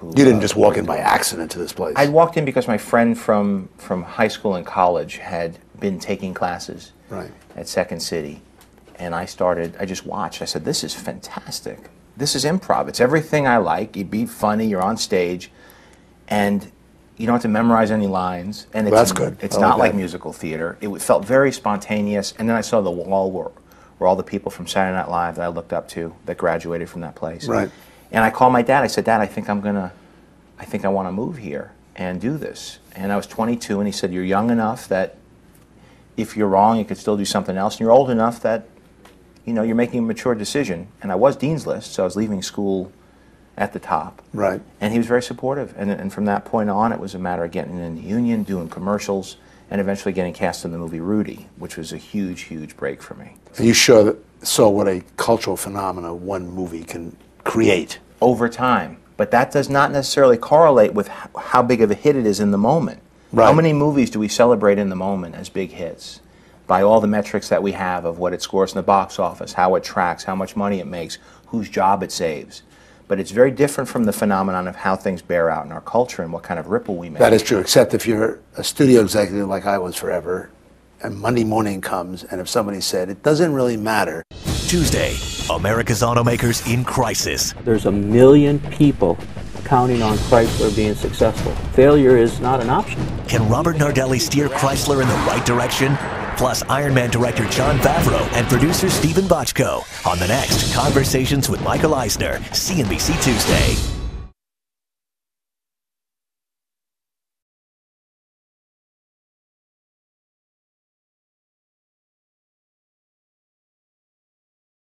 You didn't just walk in by accident to this place. I walked in because my friend from high school and college had been taking classes at Second City. And I just watched. I said, this is fantastic. This is improv. It's everything I like. You be funny, you're on stage, and you don't have to memorize any lines. And it's, well, that's good. It's not like musical theater. It felt very spontaneous. And then I saw the wall where all the people from Saturday Night Live that I looked up to that graduated from that place. Right. And I called my dad. I said, Dad, I think I want to move here and do this. And I was 22, and he said, you're young enough that if you're wrong, you could still do something else. And you're old enough that, you know, you're making a mature decision. And I was Dean's List, so I was leaving school at the top. Right. And he was very supportive. And from that point on, it was a matter of getting in the union, doing commercials, and eventually getting cast in the movie Rudy, which was a huge, huge break for me. And you saw what a cultural phenomenon one movie can create. Over time. But that does not necessarily correlate with how big of a hit it is in the moment. Right. How many movies do we celebrate in the moment as big hits? By all the metrics that we have of what it scores in the box office, how it tracks, how much money it makes, whose job it saves. But it's very different from the phenomenon of how things bear out in our culture and what kind of ripple we make. That is true, except if you're a studio executive like I was forever, and Monday morning comes, and if somebody said, it doesn't really matter. Tuesday, America's automakers in crisis. There's 1 million people counting on Chrysler being successful. Failure is not an option. Can Robert Nardelli steer Chrysler in the right direction? Plus, Iron Man director Jon Favreau and producer Stephen Bochco on the next Conversations with Michael Eisner, CNBC Tuesday.